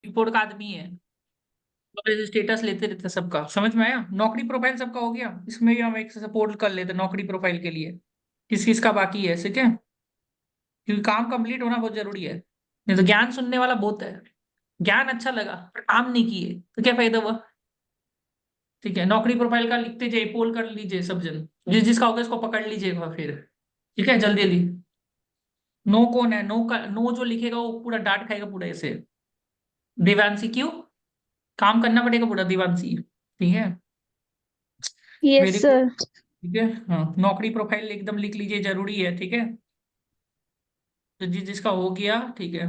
Report का आदमी है, स्टेटस लेते रहते सबका। समझ में आया? नौकरी प्रोफाइल सबका हो गया, इसमें भी हम एक सपोर्ट कर लेते नौकरी प्रोफाइल के लिए, किस किस का बाकी है, ठीक है? क्योंकि काम कंप्लीट होना बहुत जरूरी है। नहीं तो ज्ञान सुनने वाला बहुत है, ज्ञान अच्छा लगा पर काम नहीं किए तो क्या फायदा हुआ? ठीक है, नौकरी प्रोफाइल का लिखते जाइए, पोल कर लीजिए सब जन, जिस जिसका होगा इसको पकड़ लीजिएगा फिर। ठीक है, जल्दी जल्दी। नो कौन है? नो का नो जो लिखेगा वो पूरा डांट खाएगा पूरा ऐसे। देवांशी क्यों? काम करना पड़ेगा पूरा देवांशी। ठीक है, यस वेरी गुड। सर। ठीक है, हाँ नौकरी प्रोफाइल एकदम लिख लीजिए, जरूरी है। ठीक है, तो जिस जिसका हो गया, ठीक है,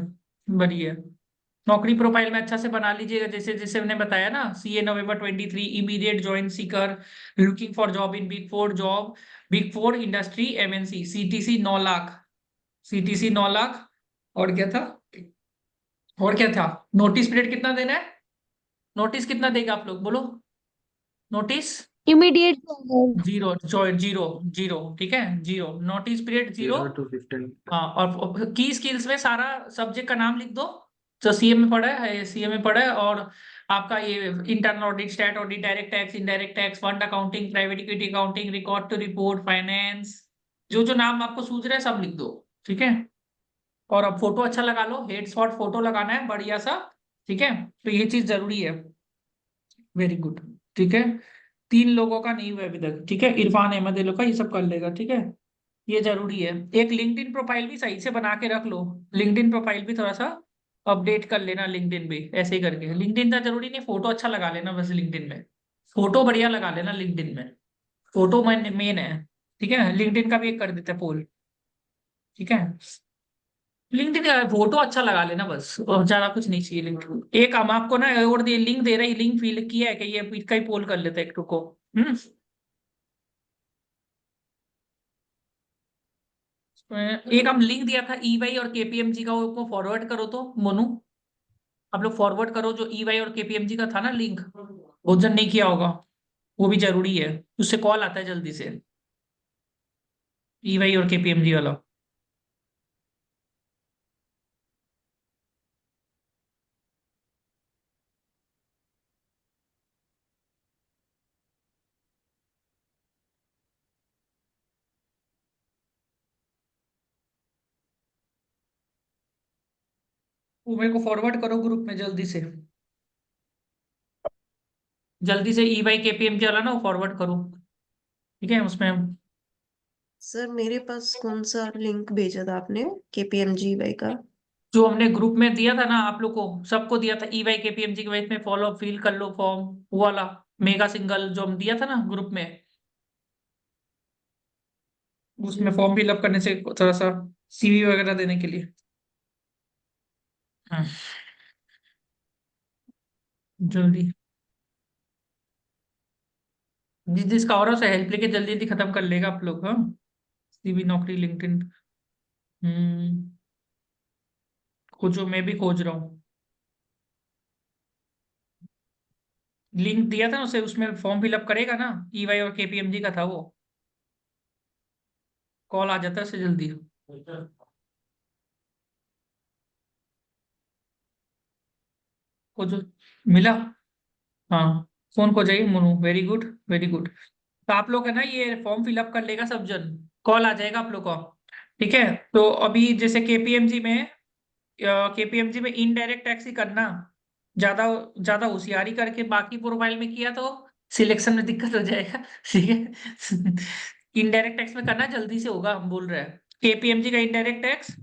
बढ़िया। नौकरी प्रोफाइल में अच्छा से बना लीजिएगा, जैसे जैसे मैंने बताया ना। CA November 23, immediate join Sikar, looking for job in big four job, big four industry MNC, CTC 9 lakh, CTC 9 lakh. और क्या था? और क्या था? नोटिस पीरियड कितना देना है? नोटिस कितना देगा आप लोग बोलो? Notice immediate. Zero, zero, zero. ठीक है, zero notice period, zero. 0 to 15। हाँ, और की स्किल्स में सारा सब्जेक्ट का नाम लिख दो जो सीए में पढ़ा है, सीए में पढ़ा है। और आपका ये internal audit, stat audit, direct tax, indirect tax, fund accounting, private equity accounting, record to report, finance, जो जो नाम आपको सूझ रहा है सब लिख दो। ठीक है, और अब फोटो अच्छा लगा लो, हेड शॉट फोटो लगाना है बढ़िया सा। ठीक है, तो ये चीज जरूरी है। Very good. ठीक है, 3 लोगों का नहीं हुआ अभी तक। ठीक है, इरफान अहमद, ये लोग का ये सब कर लेगा। ठीक है, ये जरूरी है। एक लिंक्डइन प्रोफाइल भी सही से बना के रख लो, लिंक्डइन प्रोफाइल भी थोड़ा सा अपडेट कर लेना, लिंक्डइन भी ऐसे ही करके। लिंक्डइन का जरूरी नहीं, फोटो अच्छा लगा लेना बस लिंक्डइन में, फोटो बढ़िया लगा लेना लिंक्डइन में, फोटो मेन मेन है। ठीक है, लिंक्डइन का भी एक कर देते हैं पोल। ठीक है, लिंक्डइन का फोटो अच्छा लगा लेना बस, और ज्यादा कुछ नहीं चाहिए। लिंक्डइन एक हम आपको ना और दे लिंक दे रहे, लिंक फिल किया है कि ये इसका ही पोल कर लेते हैं एक को। हम्म एक हम लिंक दिया था ईवाई और केपीएमजी का, वो फॉरवर्ड करो तो मोनू, आप लोग फॉरवर्ड करो जो ईवाई और केपीएमजी का था ना लिंक, बहुत जन नहीं किया होगा, वो भी जरूरी है, उससे कॉल आता है जल्दी से, ईवाई और केपीएमजी वाला। वो मेरे को फॉरवर्ड करो ग्रुप में जल्दी से, जल्दी से ईवाई केपीएमजी वाला ना फॉरवर्ड करो। ठीक है, उसमें सर मेरे पास कौन सा लिंक भेजा था आपने KPMG का? जो हमने ग्रुप में दिया था ना आप लोग को, सबको दिया था, ईवाई केपीएमजी के बाद में फॉलो फिल कर लो फॉर्म, वो वाला मेगा सिंगल जो हम दिया था ना ग्रुप में, उसमें फॉर्म फिलअप करने से थोड़ा सा सीवी वगैरह देने के लिए। हाँ, जल्दी जिस जिसका और से हेल्प लेके जल्दी जल्दी खत्म कर लेगा आप लोग। हाँ, सीवी नौकरी लिंक्डइन। हम्म खोजो, मैं भी खोज रहा हूँ। लिंक दिया था ना उसे, उसमें फॉर्म फिलअप करेगा ना, ईवाई और केपीएमजी का था वो, कॉल आ जाता है उससे जल्दी। खोजो, मिला? हाँ, फोन को जाइए Monu, very good, very good. तो आप लोग है ना ये फॉर्म फिलअप कर लेगा सब जन, कॉल आ जाएगा आप लोग को। ठीक है, तो अभी जैसे केपीएमजी में इनडायरेक्ट टैक्स ही करना, ज्यादा ज्यादा होशियारी करके बाकी प्रोफाइल में किया तो सिलेक्शन में दिक्कत हो जाएगा। ठीक है, इनडायरेक्ट टैक्स में करना जल्दी से होगा, हम बोल रहे हैं। केपीएमजी का इनडायरेक्ट टैक्स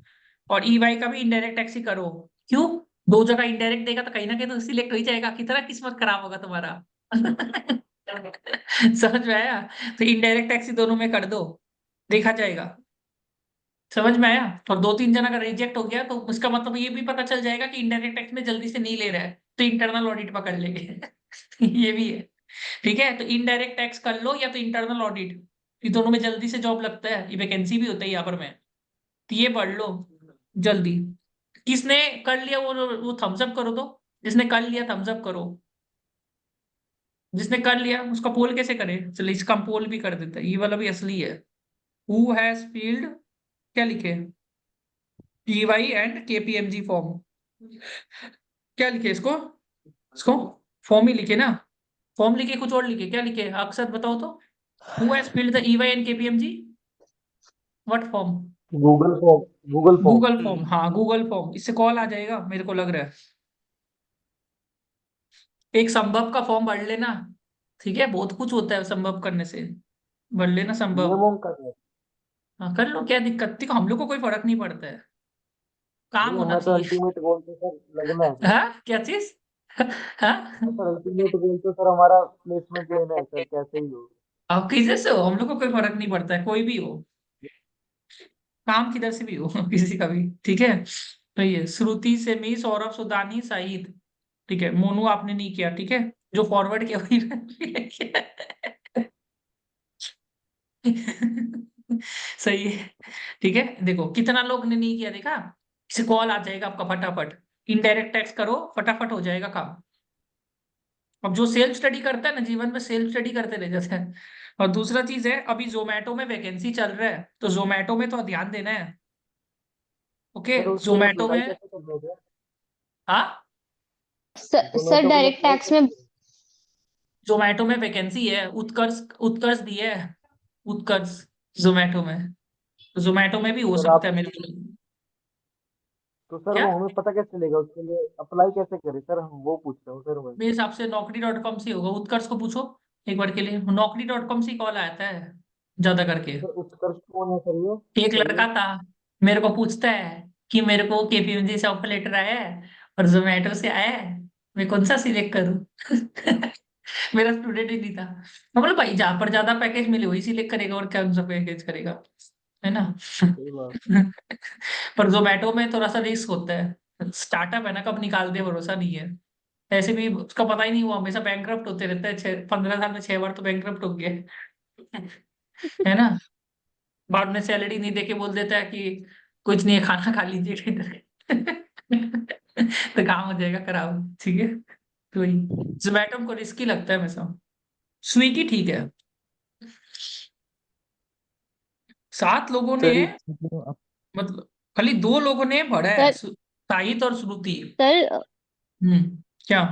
और ईवाई का भी इनडायरेक्ट टैक्स ही करो। क्यों? दो जगह इनडायरेक्ट देगा तो कहीं ना कहीं तो सिलेक्ट हो ही जाएगा, कितना किस्मत खराब होगा तुम्हारा। समझ में आया? तो इनडायरेक्ट टैक्स ही दोनों में कर दो, देखा जाएगा। समझ में आया? और 2-3 जन अगर रिजेक्ट हो गया तो उसका मतलब ये भी पता चल जाएगा कि इनडायरेक्ट टैक्स में जल्दी से नहीं ले रहा है, तो इंटरनल ऑडिट पकड़ लेंगे। ये भी है। ठीक है, तो इनडायरेक्ट टैक्स कर लो या तो इंटरनल ऑडिट, ये दोनों में जल्दी से जॉब लगता है, ये वैकेंसी भी होता है यहाँ पर में। तो ये पढ़ लो जल्दी। किसने कर लिया वो थम्स अप करो तो, जिसने कर लिया थम्स अप करो, जिसने कर लिया उसका पोल कैसे करे? चलो इसका पोल भी कर देता है, ये वाला भी असली है। हु हैज फील्ड, क्या लिखे, ईवाई एंड केपीएमजी फॉर्म। क्या लिखे इसको? इसको फॉर्म ही लिखे ना, फॉर्म लिखे कुछ और लिखे, क्या लिखे अक्षर बताओ तो। Who has filled the EY and KPMG? What form? Google form, Google form. Google form, हाँ गूगल फॉर्म। इससे कॉल आ जाएगा मेरे को लग रहा है। एक संभव का फॉर्म भर लेना, ठीक है, बहुत कुछ होता है संभव करने से, भर लेना संभव। नियमों का है। हाँ कर लो, क्या दिक्कत थी, हम लोग को कोई फर्क नहीं पड़ता है, काम नहीं, होना हमें तो चाहिए। अल्टीमेट गोल तो सर लगना है सर। हाँ क्या चीज? हाँ सर अल्टीमेट गोल तो सर हमारा प्लेसमेंट लेना है सर, कैसे ही हो। आप किसी से हो, हम लोग को कोई फर्क नहीं पड़ता है, कोई भी हो, काम किधर से भी हो किसी का भी, ठीक है। तो ये श्रुति से मी, सौरभ, सुदानी, सईद, ठीक है। मोनू आपने नहीं किया, ठीक है, जो फॉरवर्ड किया वही मैंने किया। सही है, ठीक है। देखो कितना लोग ने नहीं किया, देखा, इसे कॉल आ जाएगा आपका फटाफट। इनडायरेक्ट टैक्स करो, फटाफट हो जाएगा काम। अब जो सेल्फ स्टडी करता है ना, जीवन में सेल्फ स्टडी करते रह जाते हैं। और दूसरा चीज है, अभी जोमेटो में वैकेंसी चल रहा है, तो जोमेटो में तो ध्यान देना है। ओके, सर उसके लिए जोमेटो अप्लाई में, कैसे करना है? हाँ सर जोमेटो के लिए डायरेक्ट अप्लाई टैक्स में, कैसे? जोमेटो में वैकेंसी है, उत्कर्ष, उत्कर्ष दी है, उत्कर्ष जोमेटो में। तो जोमेटो में भी हो सर सकता आप, है मेरे को। तो सर क्या? वो हमें पता कैसे चलेगा, उसके लिए अप्लाई कैसे करें सर, हम वो पूछ रहे हो सर मैं। मेरे हिसाब से naukri.com से होगा, उत्कर्ष को पूछो एक बार के लिए, naukri.com से कॉल आता है ज्यादा करके। सर उत्कर्ष कौन है सर ये एक बताइए। लड़का था, मेरे को पूछता है कि मेरे को KPMG से ऑफर लेटर आया है और जोमेटो से आया है, मैं कौन सा सिलेक्ट करूं? मेरा स्टूडेंट ही नहीं था। मैं बोला भाई जहां पर ज्यादा पैकेज मिले वही सिलेक्ट करेगा, और कौन सा पैकेज करेगा, है ना। सही बात। पर जोमेटो में थोड़ा सा रिस्क होता है, स्टार्टअप है ना, कब निकाल दे भरोसा नहीं है। ऐसे भी उसका पता ही नहीं हुआ, हमेशा बैंकरप्ट होते रहता है, 15 साल में 6 बार तो बैंकरप्ट हो गया है ना। बाद में सैलरी नहीं देके बोल देता है कि कुछ नहीं है, खाना खा लीजिए इधर। तो काम हो जाएगा खराब, ठीक है। तो वही जोमेटो को रिस्की लगता है हमेशा। स्विगी ठीक है। 7 लोगों ने, सर मतलब खाली 2 लोगों ने पढ़ा है, सर साहित और श्रुति। सर क्या?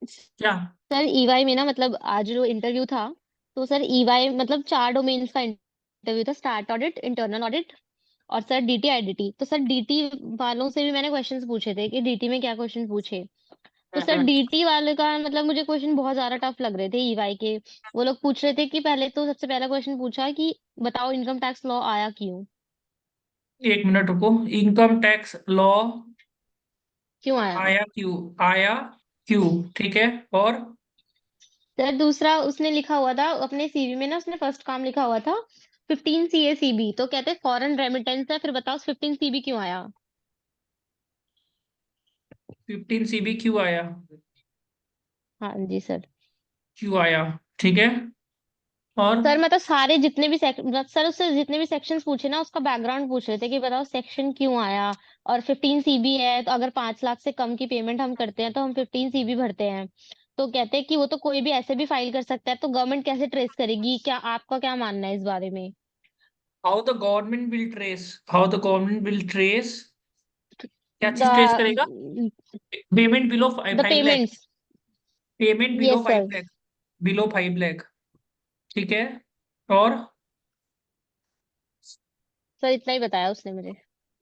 क्या? सर ईवाई में ना, मतलब आज जो इंटरव्यू था, तो सर ईवाई मतलब 4 डोमेन्स का इंटरव्यू था, स्टार्ट ऑडिट, इंटरनल ऑडिट और सर डीटी आईडीटी। तो सर डीटी वालों से भी मैंने क्वेश्चंस पूछे थे कि डीटी में क्या क्वेश्चन पूछे। तो सर हम्म। डीटी वाले का मतलब मुझे क्वेश्चन बहुत ज्यादा टफ लग रहे थे ईवाई के। वो लोग पूछ रहे थे कि पहले तो सबसे पहला क्वेश्चन पूछा कि बताओ इनकम टैक्स लॉ आया क्यों, एक मिनट रुको, इनकम टैक्स लॉ क्यों आया। आया क्यों? आया क्यों, ठीक है। और सर दूसरा उसने लिखा हुआ था अपने सीवी में ना, उसने फर्स्ट काम लिखा हुआ था 15 CACB, तो कहते फॉरेन रेमिटेंस है, फिर बताओ 15 CB क्यों आया। 15 CB क्यों आया? हाँ जी सर। क्यों आया, ठीक है। और सर मतलब सारे जितने भी सर उससे जितने भी सेक्शंस पूछे ना, उसका बैकग्राउंड पूछ रहे थे कि बताओ सेक्शन क्यों आया। और 15 CB है, तो अगर 5 लाख से कम की पेमेंट हम करते हैं तो हम 15 CB भरते हैं। तो कहते हैं कि वो तो कोई भी ऐसे भी फाइल कर सकता है, तो गवर्नमेंट कैसे ट्रेस करेगी, क्या आपका क्या मानना है इस बारे में। How the government will trace, क्या चीज ट्रेस करेगा? The payment below the 5 lakh, payments. Payment below yes five sir. Lakh below 5 lakh, ठीक है। और सर इतना ही बताया उसने मुझे।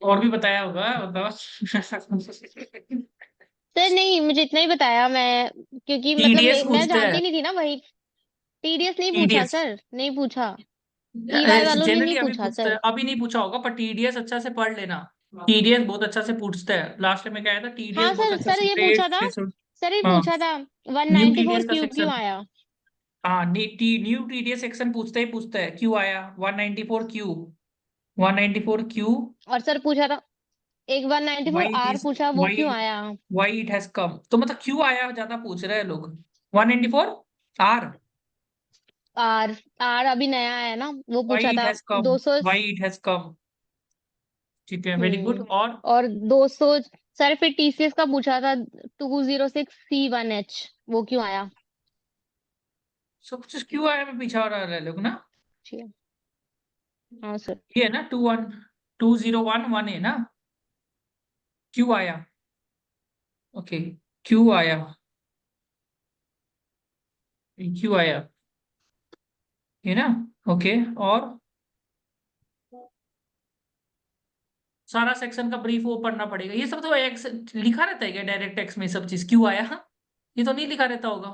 और भी बताया होगा, बताओ। सर नहीं, मुझे इतना ही बताया मैं, क्योंकि मतलब TDS मैं पूछते हैं, जानती नहीं थी ना वही। टीडीएस नहीं पूछा TDS सर, नहीं पूछा। ईवाई वालों ने जनरली नहीं अभी पूछा पूछते हैं, सर। अभी नहीं पूछा होगा, पर TDS अच्छा से पढ़ लेना। TDS बहुत अच्छा से पूछता है, लास्ट टाइम में क्या आया था, TDS हाँ बहुत सर, अच्छा सर से ये ट्रेड पूछा था। सेशन। सर ये हाँ, पूछा था न्यू 194 TDS का क्यूब क्यों सेक्शन, आया। हाँ न्यू TDS सेक्शन पूछता है क्यों आया, 194 क्यू, 194 क्यू, और सर पूछा था एक 194 वाई इट आर इज, पूछा, वो वाई क्यों आया। वाई इट हैज कम, तो मतलब क्यों आया ज्यादा पूछ रहे हैं लोग। 194 आर, आर, आर अभी नया आया ना, वो वाई पूछा इट था has come, 200। Why it has come, ठीक है, वेरी गुड। और और 200। सर फिर टीसीएस का पूछा था 206C1H, वो क्यों आया। सब कुछ क्यों आया में पीछा रहा है लोग ना। ठीक है। हाँ सर। ये है ना 2011 है ना, क्यों आया। ओके, क्यू आया, क्यू आया, है ना? ओके, और सारा सेक्शन का ब्रीफ वो पढ़ना पड़ेगा। ये सब तो एक्स लिखा रहता है क्या डायरेक्ट टेक्स्ट में सब चीज क्यों आया? हाँ, ये तो नहीं लिखा रहता होगा।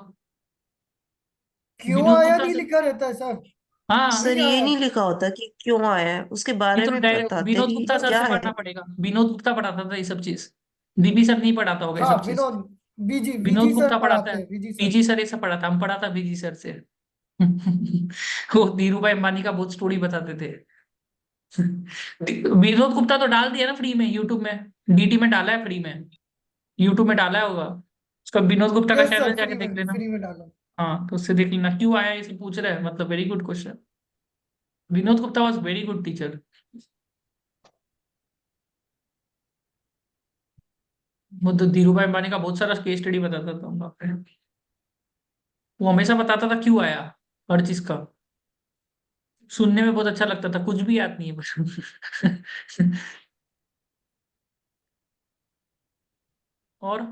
क्यों विनोद आया गुप्ता नहीं से, लिखा रहता है सर? हाँ, सर नहीं ये आया। नहीं लिखा होता कि क्यों आया है, उसके ये बारे तो में डायरेक्ट बताते विनोद कि गुप्ता सर क्या से है। पढ़ना पड़ेगा। विनोद गुप्ता पढ़ाता था ये सब चीज, बीबी सर नहीं पढ़ाता होगा ये हाँ सब चीज। विनोद, बीजी विनोद बीजी सर गुप्ता पढ़ाता पढ़ाते है, हैं, बीजी सर। बीजी सर ये सब पढ़ाता, हम पढ़ाता बीजी सर से। वो धीरू भाई अंबानी का बहुत स्टोरी बताते थे। विनोद गुप्ता तो डाल दिया ना फ्री में यूट्यूब में, डीटी में डाला है फ्री में, यूट्यूब में डाला होगा उसका, विनोद गुप्ता का यस चैनल सर, जाके देख लेना। फ्री में डालो। हाँ, तो उससे देख लेना क्यों आया इसे पूछ रहा है, मतलब very good question. Vinod Gupta was very good teacher. वो तो धीरू भाई अंबानी का बहुत सारा केस स्टडी बताता था बाप रे। वो हमेशा बताता था क्यों आया हर चीज का, सुनने में बहुत अच्छा लगता था, कुछ भी याद नहीं है बस। और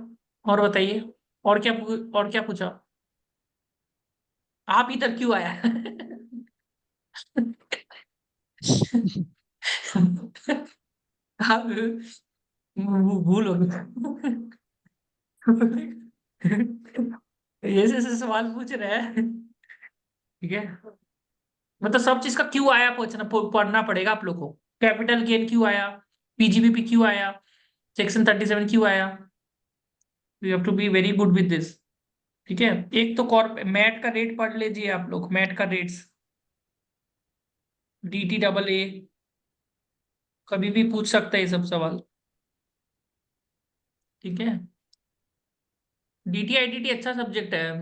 और बताइए, और क्या पूछा? आप इधर क्यों आया? आप भूल हो गए। ऐसे ऐसे सवाल पूछ रहे हैं, ठीक है? मतलब सब चीज का क्यों आया पढ़ना पड़ेगा आप लोग को। कैपिटल गेन क्यों आया, पीजीबीपी क्यों आया, सेक्शन 37 क्यों आया, you have to be very good with this. ठीक है, एक तो कॉर्प मैट का रेट पढ़ लीजिए आप लोग, मैट का रेट्स, डीटी डबल ए, कभी भी पूछ सकते हैं ये सब सवाल। ठीक है, डीटी आईडीटी अच्छा सब्जेक्ट है,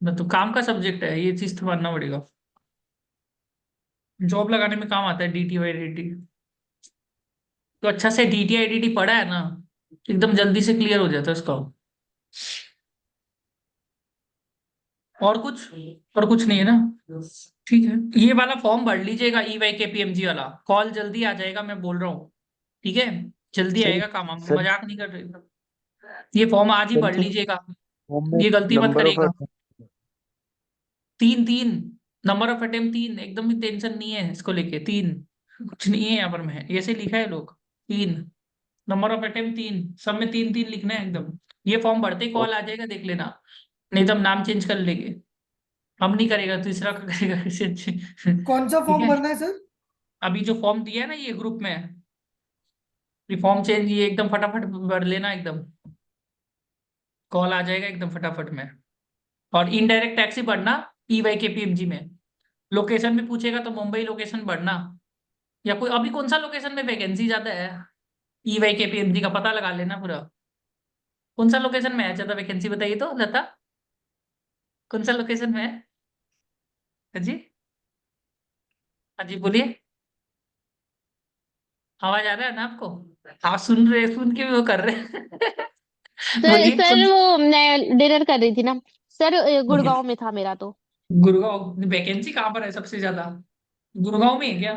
मतलब काम का सब्जेक्ट है, ये चीज तो मानना पड़ेगा, जॉब लगाने में काम आता है डीटी आईडीटी। तो अच्छा से डीटी आईडीटी पढ़ा है ना, एकदम जल्दी से क्लियर हो जाता है उसका। और कुछ, और कुछ नहीं है ना? ठीक है, ये वाला फॉर्म भर लीजिएगा, ई वाई के पीएमजी वाला, कॉल जल्दी आ जाएगा, मैं बोल रहा हूँ। ठीक है, जल्दी सर आएगा काम, हम सर मजाक नहीं कर रहे। ये फॉर्म आज ही सर भर सर लीजिएगा, फॉर्म में ये गलती मत नंबर करिएगा। ऑफ 3 3 नंबर ऑफ अटेम्प्ट 3, एकदम भी टेंशन नहीं है इसको लेके, 3 कुछ नहीं है यहाँ पर, मैं ऐसे लिखा है लोग, 3 नंबर ऑफ अटेम्प्ट 3, सब में 3 3 लिखना है एकदम। ये फॉर्म भरते ही कॉल आ जाएगा, देख लेना, नहीं तो हम नाम चेंज कर लेंगे। हम नहीं करेगा, तीसरा का करेगा किसी कौन सा ठीक फॉर्म है, भरना है सर? अभी जो फॉर्म दिया है ना ये ग्रुप में, ये फॉर्म चेंज, ये एकदम फटाफट भर लेना एकदम, कॉल आ जाएगा एकदम फटाफट में। और इनडायरेक्ट टैक्स ही भरना, ई वाई के पीएमजी में। लोकेशन भी पूछेगा तो मुंबई लोकेशन भरना, या कोई अभी कौन सा लोकेशन में वैकेंसी ज्यादा है, ई वाई के पीएमजी का पता लगा लेना पूरा, कौन सा लोकेशन में है ज्यादा वैकेंसी, बताइए तो लता, कौन सा लोकेशन में है? हाँ जी, हाँ जी बोलिए, आवाज आ रहा है ना आपको? आप सुन रहे, सुन के भी वो कर रहे हैं। सर बोलिए सर वो मैं डिनर कर रही थी ना सर, ओके, गुड़गांव में था मेरा तो। गुड़गांव वैकेंसी कहाँ पर है सबसे ज्यादा? गुड़गांव में है क्या?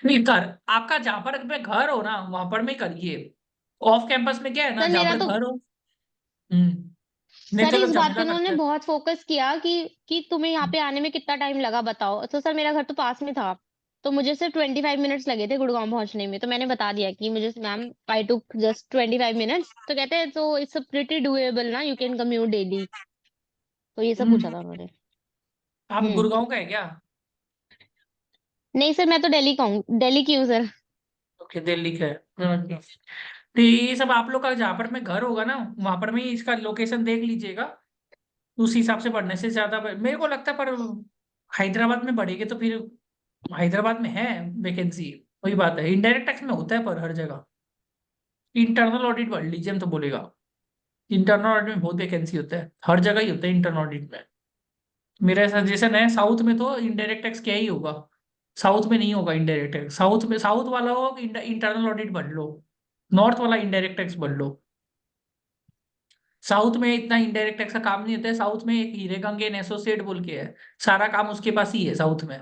नहीं, घर आपका जहाँ पर अपने घर हो ना वहां पर में करिए। ऑफ कैंपस में क्या है ना, सर जहाँ मेरा पर तो, घर हो। नहीं सर चलो, इस बात पे झमेला उन्होंने करते हैं। बहुत फोकस किया कि तुम्हें यहाँ पे आने में कितना टाइम लगा बताओ, तो सर मेरा घर तो पास में था, तो मुझे सिर्फ 25 मिनट्स लगे थे गुड़गांव पहुंचने में, तो मैंने बता दिया कि मुझे मैम आई टुक जस्ट 25 मिनट्स, तो कहते हैं तो इट्स प्रिटी डूएबल ना, यू कैन कम्यूट डेली, तो ये सब पूछा हम्म, था उन्होंने। आप हम्म। गुड़गांव का है क्या? नहीं सर, मैं तो दिल्ली का हूँ, दिल्ली की हूँ सर। ओके, दिल्ली का है। तो ये सब आप लोग का जहाँ पर में घर होगा ना वहां पर में ही इसका लोकेशन देख लीजिएगा, उस हिसाब से बढ़ने से ज्यादा मेरे को लगता है, पर हैदराबाद में बढ़ेगी तो फिर, हैदराबाद में है वैकेंसी, वही बात है, इनडायरेक्ट टैक्स में होता है पर हर जगह। इंटरनल ऑडिट पढ़ लीजिए, हम तो बोलेगा, इंटरनल ऑडिट में बहुत वैकेंसी होता है, हर जगह ही होता है इंटरनल ऑडिट में। मेरा सजेशन है, साउथ में तो इनडायरेक्ट टैक्स क्या ही होगा, साउथ में नहीं होगा इनडायरेक्ट टैक्स, साउथ में साउथ वाला हो इंटरनल ऑडिट बढ़ लो, नॉर्थ वाला इनडायरेक्ट टैक्स बढ़ लो। साउथ में इतना इनडायरेक्ट टैक्स का काम नहीं होता है, साउथ में एक हीरे गंगे एंड एसोसिएट बोल के है, सारा काम उसके पास ही है साउथ में,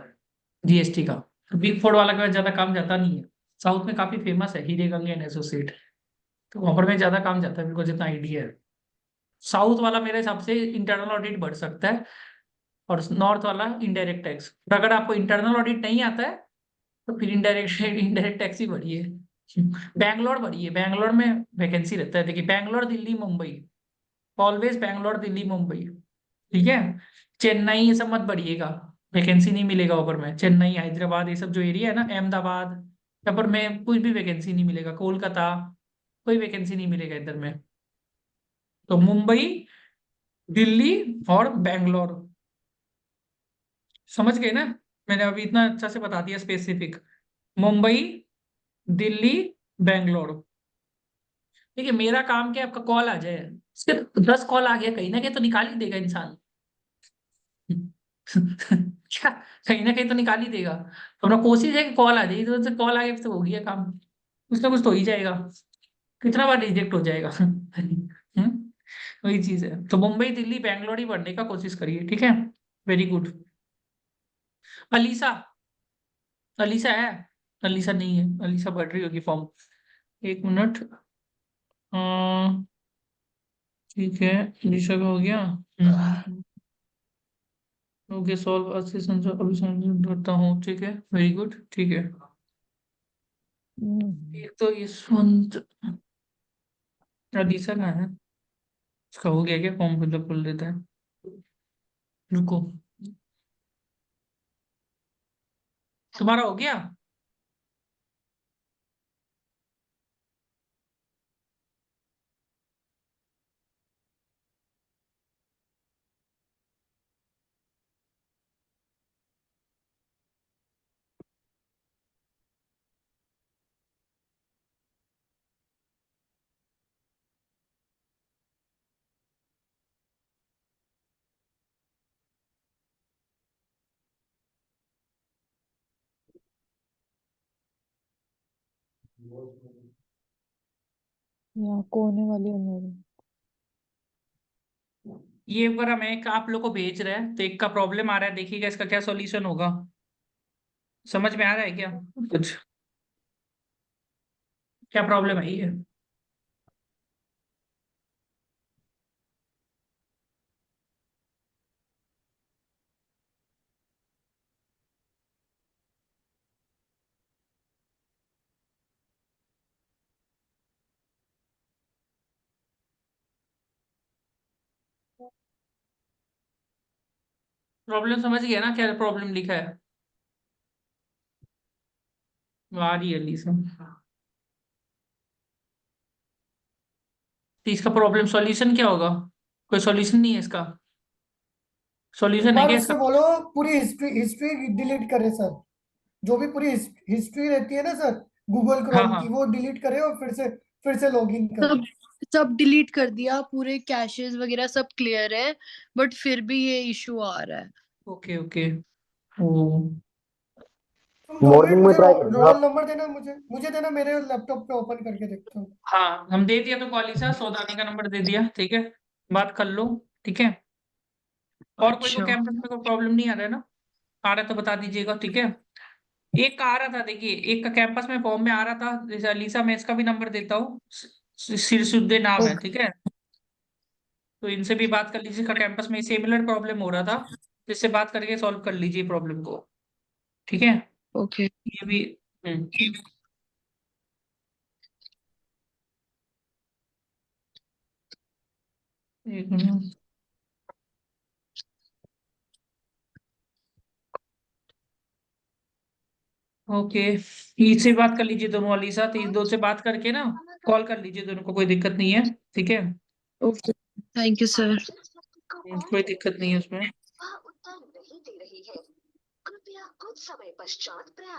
जीएसटी का। बिग फोर वाला के पास ज्यादा काम जाता नहीं है, साउथ में काफी फेमस है हीरे गंगे एंड एसोसिएट। तो वहां पर में ज्यादा काम जाता है मेरे को जितना आइडिया है। साउथ वाला मेरे हिसाब से इंटरनल ऑडिट बढ़ सकता है, और नॉर्थ वाला इनडायरेक्ट टैक्स। और अगर आपको इंटरनल ऑडिट नहीं आता है तो फिर इनडायरेक्ट इनडायरेक्ट टैक्स ही बढ़िए। बैंगलोर बढ़िए, बैंगलोर में वैकेंसी रहता है। देखिए बैंगलोर दिल्ली मुंबई, ऑलवेज बैंगलोर दिल्ली मुंबई, ठीक है। चेन्नई ये सब मत बढ़िएगा, वैकेंसी नहीं मिलेगा ऊपर में। चेन्नई हैदराबाद ये सब जो एरिया है ना, अहमदाबाद, यहाँ पर में कुछ भी वैकेंसी नहीं मिलेगा। कोलकाता कोई वैकेंसी नहीं मिलेगा इधर में। तो मुंबई, दिल्ली और बैंगलोर, समझ गए ना? मैंने अभी इतना अच्छा से बता दिया स्पेसिफिक। मुंबई, दिल्ली, बैंगलोर। देखिए मेरा काम क्या है, आपका कॉल आ जाए, उसके 10 कॉल आ गया कहीं ना कहीं तो निकाल ही देगा इंसान। क्या, कहीं ना कहीं तो निकाल ही देगा। तो अपना कोशिश है कि कॉल आ जाए, तो कॉल आ गया तो हो गया काम, कुछ ना कुछ तो ही जाएगा। कितना बार रिजेक्ट हो जाएगा। वही चीज है। तो मुंबई दिल्ली बैंगलोर ही बढ़ने का कोशिश करिए, ठीक है। Very good. अलीसा, अलीसा है? अलीसा नहीं है, अलीसा बढ़ रही होगी फॉर्म। एक मिनट। अ, ठीक है, अलीसा का हो गया। ओके, सॉल्व अच्छे संजय अभी संजय करता हूँ, ठीक है, वेरी गुड, ठीक है। एक तो यशवंत, अलीसा का है, इसका हो गया क्या? फॉर्म फिलअप कर लेता है, रुको। तुम्हारा हो गया? यहाँ कोने वाली है मेरी। ये अगर हम एक आप लोग को भेज रहे हैं तो एक का प्रॉब्लम आ रहा है, देखिएगा इसका क्या सॉल्यूशन होगा। समझ में आ रहा है क्या कुछ? क्या प्रॉब्लम है ये? प्रॉब्लम समझ गया ना, क्या प्रॉब्लम लिखा है? आ रही है लीसा। तो इसका प्रॉब्लम सॉल्यूशन क्या होगा? कोई सॉल्यूशन नहीं है इसका? एक सॉल्यूशन है बार क्या इसका? उससे बोलो पूरी हिस्ट्री हिस्ट्री डिलीट करे सर। जो भी पूरी हिस्ट्री रहती है ना सर, गूगल हाँ क्रोम हाँ। की, वो डिलीट करे और फिर से लॉगिन करे। सब सब डिलीट कर दिया, पूरे कैशेस वगैरह सब क्लियर है, बट फिर भी ये इशू आ रहा है। Okay okay. ओ, तुम 2 मिनट मॉर्निंग में मुझे ट्राई करना रोल आप। नंबर देना, मुझे देना, मेरे लैपटॉप पे ओपन करके देखता हूँ। हाँ हम दे दिया तो कॉलिसा सौदानी का नंबर दे दिया, ठीक है। बात कर लो, ठीक है। और कोई को अच्छा। कैंपस में कोई प्रॉब्लम नहीं आ रहा है ना? आ रहा है तो बता दीजिएगा, ठीक है। एक का आ रहा था, देखिए एक का कैंपस में फॉर्म में आ रहा था, जैसे अलीसा, मैं इसका भी नंबर देता हूँ। सिरसुद्दे नाम है, ओके ठीक है। तो इनसे भी बात कर लीजिए, इसका कैंपस में सिमिलर प्रॉब्लम हो रहा था, जिससे बात करके सॉल्व कर लीजिए प्रॉब्लम को, ठीक है। ओके। ये भी। हम्म, एक मिनट। ओके, इससे बात कर लीजिए दोनों वाली साथ, इन दो से बात करके ना कॉल कर लीजिए दोनों को, कोई दिक्कत नहीं है, ठीक है। Okay, thank you sir. कोई दिक्कत नहीं है उसमें।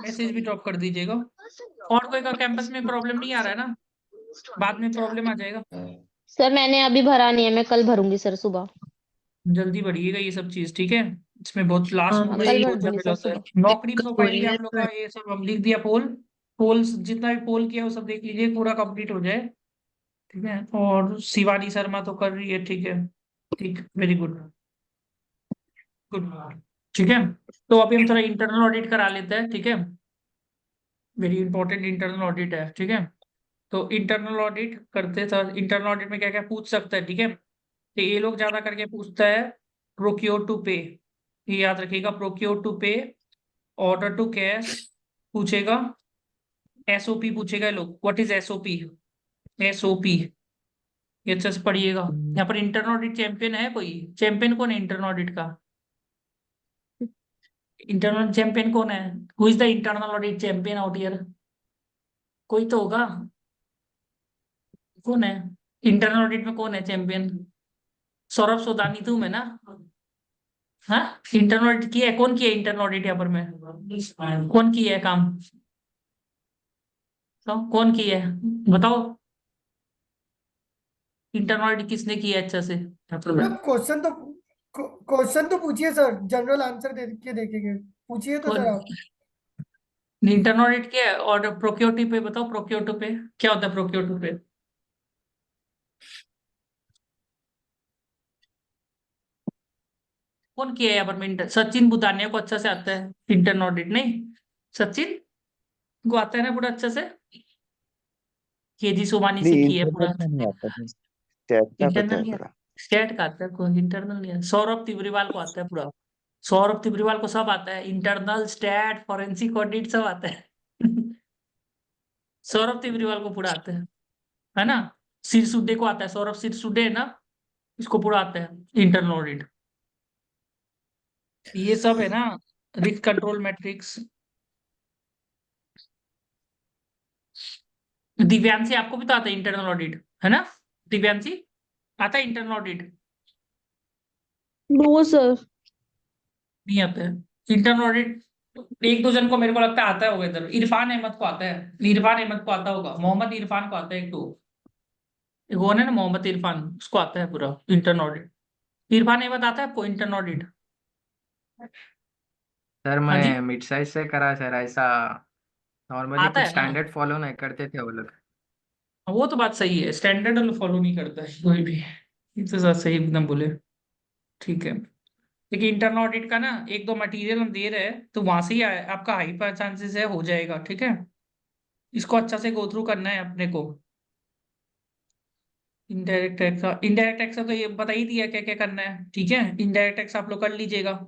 मैसेज भी ड्रॉप कर दीजिएगा। और कोई का कैंपस में प्रॉब्लम नहीं आ रहा है ना? बाद में प्रॉब्लम आ जाएगा। सर मैंने अभी भरा नहीं है, मैं कल भरूंगी सर सुबह। जल्दी बढ़िएगा ये सब चीज, ठीक है। इसमें बहुत लास्ट हाँ मोमेंट कल में वही भर बहुत दूंगी झमेला सर होता है। सुबह। नौकरी दिक्कत हो रही प्रोफाइल है आप लोग का पर। ये सब हम लिख दिया। पोल्स जितना भी पोल किया वो सब देख लीजिए, पूरा कंप्लीट हो जाए, ठीक है। और शिवानी शर्मा तो कर रही है, ठीक है। ठीक, वेरी गुड, गुड, ठीक है। तो अभी हम थोड़ा इंटरनल ऑडिट करा लेते हैं, ठीक है। वेरी इंपॉर्टेंट इंटरनल ऑडिट है, ठीक है। तो इंटरनल ऑडिट करते सर, इंटरनल ऑडिट में क्या क्या पूछ सकता है, ठीक है। तो ये लोग ज्यादा करके पूछता है प्रोक्योर टू पे, ये याद रखिएगा, प्रोक्योर टू पे, ऑर्डर टू कैश पूछेगा, एसओपी पूछेगा। लोग व्हाट इज एसओपी, एसओपी ये अच्छे से पढ़िएगा। यहाँ पर इंटरनल ऑडिट चैंपियन है कोई, चैंपियन कौन है इंटरनल ऑडिट का, इंटरनल चैंपियन कौन है, who is the internal audit champion out here, कोई तो होगा, कौन है इंटरनल ऑडिट में, कौन है चैंपियन, सौरभ सोदानी तुम है ना, हाँ इंटरनल ऑडिट किया है, कौन किया है इंटरनल ऑडिट यहाँ पर में, कौन किया है काम, तो कौन किया है बताओ, इंटरनल ऑडिट किसने किया है अच्छा से, मतलब क्वेश्चन तो पूछिए सर, जनरल आंसर दे के देखेंगे, पूछिए तो सर आप। इंटरनल ऑडिट क्या है, और प्रोक्योर पे बताओ, प्रोक्योर पे क्या होता है, प्रोक्योर पे कौन किया है यहाँ पर में सचिन बुदानिया को अच्छा से आता है इंटरनल ऑडिट, नहीं सचिन को आता है ना पूरा अच्छा से, केजी सोमानी से नहीं, किया है पूरा, इंटरनेट में नहीं आता था, चैट का पता इंटरनल है नहीं पूरा। स्टेट का आता है, कोई इंटरनल नहीं है, सौरभ तिब्रीवाल को आता है पूरा, सौरभ तिब्रीवाल को सब आता है, इंटरनल स्टैट फॉरेंसिक ऑडिट सब आता है सौरभ तिब्रीवाल को पूरा आता है ना, सिरसुडे को आता है, सौरभ सिरसुडे है ना, इसको पूरा आता है इंटरनल ऑडिट, ये सब है ना, रिस्क कंट्रोल मैट्रिक्स। दिव्यांशी आपको भी तो आता है इंटरनल ऑडिट, है ना दिव्यांशी, आता है इंटरनल ऑडिट, नो सर। नहीं आता है इंटरनल ऑडिट, एक दो जन को मेरे को लगता है आता होगा इधर, इरफान अहमद को आता है, इरफान अहमद को आता होगा, मोहम्मद इरफान को आता है, एक तो एक वो है ना मोहम्मद इरफान, उसको आता है पूरा इंटरनल ऑडिट, इरफान अहमद आता है आपको इंटरनल ऑडिट, सर हाँ जी मैं मिड साइज से करा सर, ऐसा नॉर्मली आता कुछ है ना, स्टैंडर्ड फॉलो नहीं करते थे वो लोग। वो तो बात सही है, स्टैंडर्ड फॉलो नहीं करता है कोई भी, ये तो बात सही एकदम बोले, ठीक है। देखिए इंटरनल ऑडिट का ना एक दो मटेरियल हम दे रहे हैं, तो वहां से ही आपका हाई चांसेस है हो जाएगा, ठीक है, इसको अच्छा से गो थ्रू करना है अपने को। इनडायरेक्ट टैक्स का तो ये बता ही दिया क्या क्या करना है, ठीक है, इनडायरेक्ट टैक्स आप लोग कर लीजिएगा,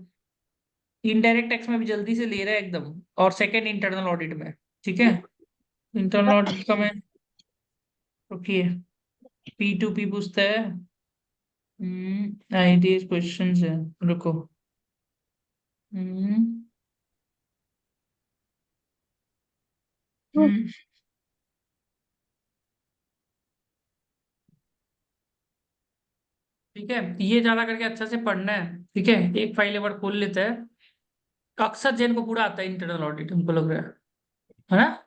इनडायरेक्ट टैक्स में भी जल्दी से ले रहा है एकदम, और सेकेंड इंटरनल ऑडिट में, ठीक है, इंटरनल ऑडिट का मैं रुकिए, P2P पूछता है, आईडीएस क्वेश्चन है, रुको, हम्म हम्म, ठीक है, ये ज्यादा करके अच्छा से पढ़ना है, ठीक है, एक फाइल एक बार खोल लेते हैं, अक्सर जैन को पूरा आता है इंटरनल ऑडिट, हमको लग रहा है ना,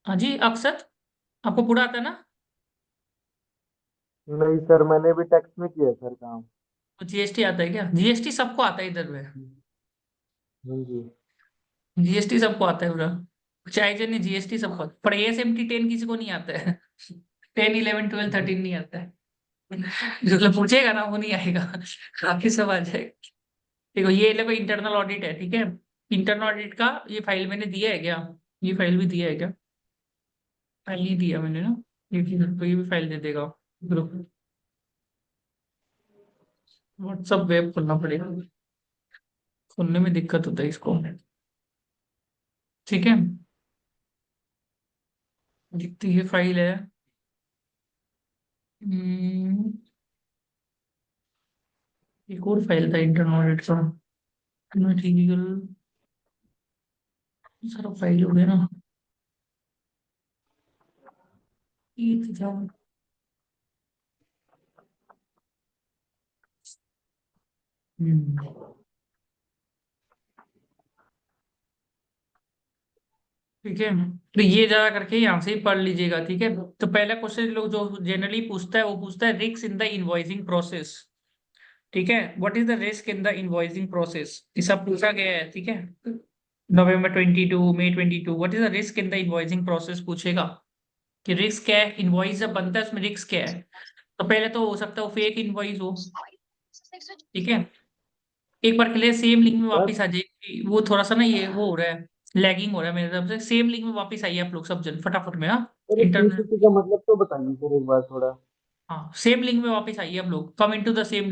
हाँ जी अक्सर आपको पूरा आता है ना, नहीं सर, मैंने भी टैक्स में किया है सर काम। तो जीएसटी आता है क्या, जीएसटी सबको आता है इधर में, हाँ जी। जीएसटी सबको आता है पूरा, चाहे जन जीएसटी सबको आता है। पर एएसएमटी 10 किसी को नहीं आता है 10 11 12 13 नहीं आता है जो लोग पूछेगा ना वो नहीं आएगा काफी सब आ जाएगा। देखो ये देखो इंटरनल ऑडिट है, ठीक है, इंटरनल ऑडिट का ये फाइल मैंने दिया है क्या, ये फाइल भी दिया है क्या, फाइल नहीं दिया मैंने ना, ये तो ये भी फाइल दे देगा ग्रुप, व्हाट्सअप वेब खोलना पड़ेगा, खोलने में दिक्कत होता है इसको, ठीक है, जितनी ये फाइल है, हम्म, एक और फाइल था इंटरनल ऑडिट का, मटेरियल, सारा फाइल हो गया ना, ये तो क्या, हम्म, ठीक है, तो ये जरा करके यहाँ से ही पढ़ लीजिएगा, ठीक है। तो पहला क्वेश्चन लोग जो जनरली पूछता है वो पूछता है risk in the invoicing process, ठीक है, what is the risk in the invoicing process, ये सब पूछा गया है, ठीक है, नवंबर 22 मई 22, what is the risk in the invoicing process पूछेगा, कि रिस्क क्या है, इनवॉइस जब बनता है उसमें रिस्क क्या है, तो पहले तो हो सकता है वो फेक इनवॉइस हो, ठीक है, एक बार के लिए सेम लिंक में सर वापस आ जाएगी, वो थोड़ा सा ना ये वो हो रहा है, लैगिंग हो रहा है मेरे तरफ से। सेम लिंक में वापस आइए आप लोग सब जन फटाफट में। हाँ सर इंटरनेट, पीपीटी का मतलब तो बताइए सर एक बार थोड़ा। हाँ सेम लिंक में वापस आइए आप लोग, कम इनटू द सेम